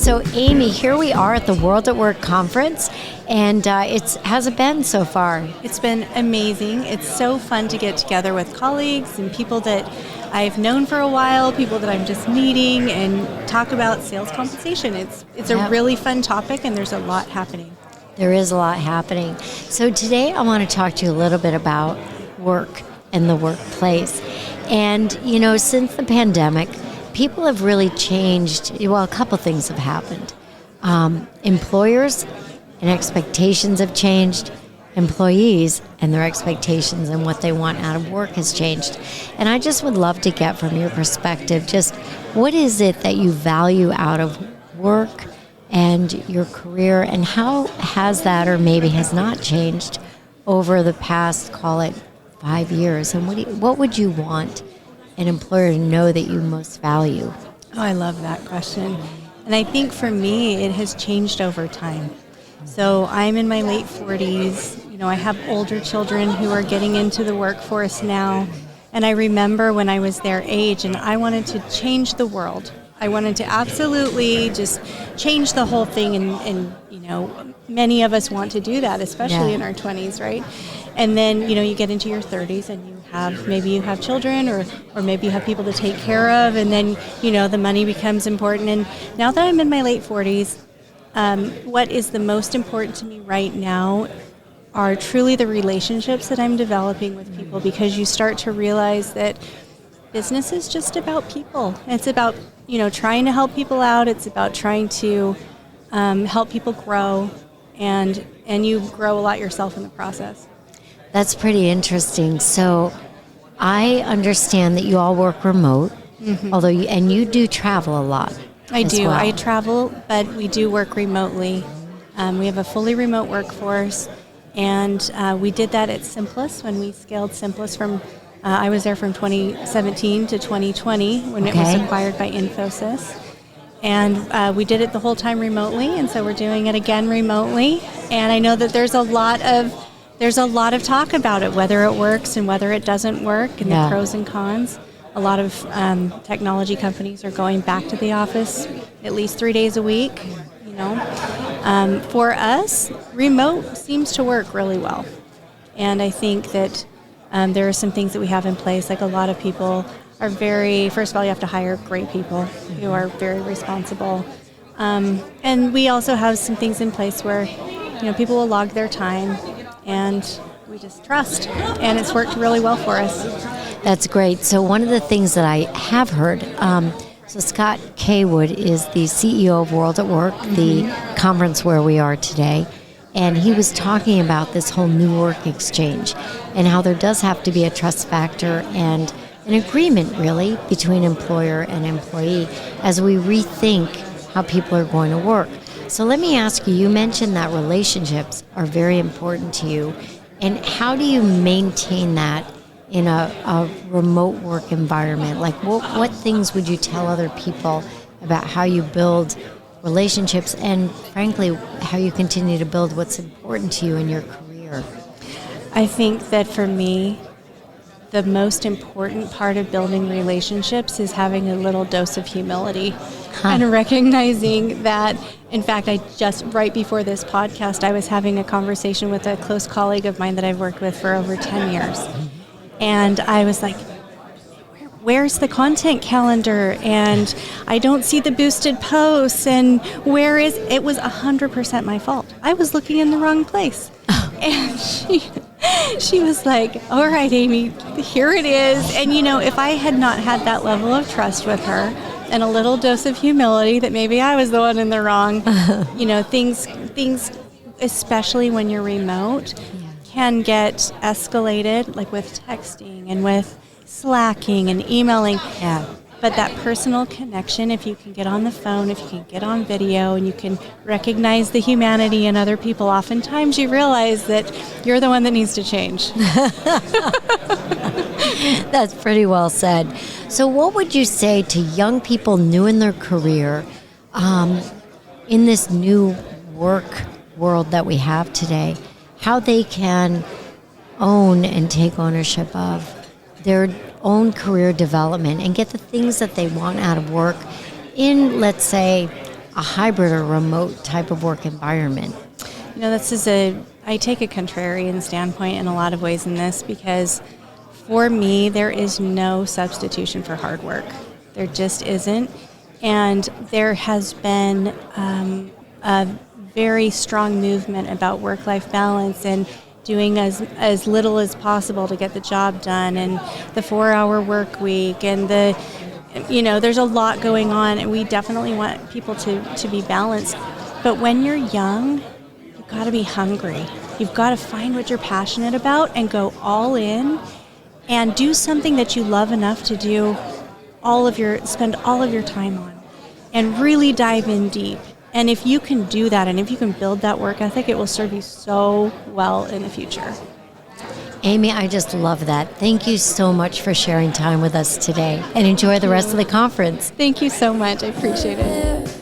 So Amy, here we are at the World at Work conference, and how's it been so far? It's been amazing. It's so fun to get together with colleagues and people that I've known for a while, people that I'm just meeting, and talk about sales compensation. It's a really fun topic, and there's a lot happening. There is a lot happening. So today I want to talk to you a little bit about work and the workplace. And, since the pandemic, people have really changed. Well, a couple things have happened. Employers and expectations have changed. Employees and their expectations and what they want out of work has changed. And I just would love to get from your perspective, just what is it that you value out of work and your career, and how has that or maybe has not changed over the past, call it, 5 years? And what would you want an employer to know that you most value? Oh, I love that question. And I think for me, it has changed over time. So I'm in my late 40s. I have older children who are getting into the workforce now. And I remember when I was their age and I wanted to change the world. I wanted to absolutely just change the whole thing. And many of us want to do that, especially in our 20s, right? And then, you get into your 30s and maybe you have children or maybe you have people to take care of. And then, the money becomes important. And now that I'm in my late 40s, what is the most important to me right now are truly the relationships that I'm developing with people, because you start to realize that business is just about people. It's about, trying to help people out. It's about trying to help people grow, and you grow a lot yourself in the process. That's pretty interesting. So I understand that you all work remote, although you do travel a lot. I do. Well. I travel, but we do work remotely. We have a fully remote workforce, and we did that at Simplus when we scaled Simplus from, I was there from 2017 to 2020 when it was acquired by Infosys. And we did it the whole time remotely, and so we're doing it again remotely. And I know that there's a lot of talk about it, whether it works and whether it doesn't work, and the pros and cons. A lot of technology companies are going back to the office at least 3 days a week. For us, remote seems to work really well. And I think that there are some things that we have in place, like a lot of people are first of all, you have to hire great people who are very responsible. And we also have some things in place where, people will log their time, and we just trust. And it's worked really well for us. That's great. So one of the things that I have heard, so Scott Kaywood is the CEO of World at Work, the conference where we are today, and he was talking about this whole new work exchange and how there does have to be a trust factor and an agreement, really, between employer and employee as we rethink how people are going to work. So let me ask you, you mentioned that relationships are very important to you, and how do you maintain that in a remote work environment? Like what things would you tell other people about how you build relationships and, frankly, how you continue to build what's important to you in your career? I think that for me, the most important part of building relationships is having a little dose of humility and recognizing that, in fact, right before this podcast, I was having a conversation with a close colleague of mine that I've worked with for over 10 years. And I was like, where's the content calendar? And I don't see the boosted posts. And it was 100% my fault. I was looking in the wrong place. And she was like, all right, Amy, here it is. And, if I had not had that level of trust with her and a little dose of humility that maybe I was the one in the wrong, things, especially when you're remote, can get escalated, like with texting and with slacking and emailing. Yeah. But that personal connection, if you can get on the phone, if you can get on video, and you can recognize the humanity in other people, oftentimes you realize that you're the one that needs to change. That's pretty well said. So what would you say to young people new in their career in this new work world that we have today, how they can own and take ownership of their own career development and get the things that they want out of work in, let's say, a hybrid or remote type of work environment? I take a contrarian standpoint in a lot of ways in this, because for me, there is no substitution for hard work. There just isn't. And there has been a very strong movement about work-life balance and doing as little as possible to get the job done, and the 4-hour work week, and there's a lot going on, and we definitely want people to be balanced. But when you're young, you've got to be hungry. You've got to find what you're passionate about and go all in and do something that you love enough to spend all of your time on and really dive in deep. And if you can do that, and if you can build that work ethic, it will serve you so well in the future. Amy, I just love that. Thank you so much for sharing time with us today, and enjoy the rest of the conference. Thank you so much. I appreciate it.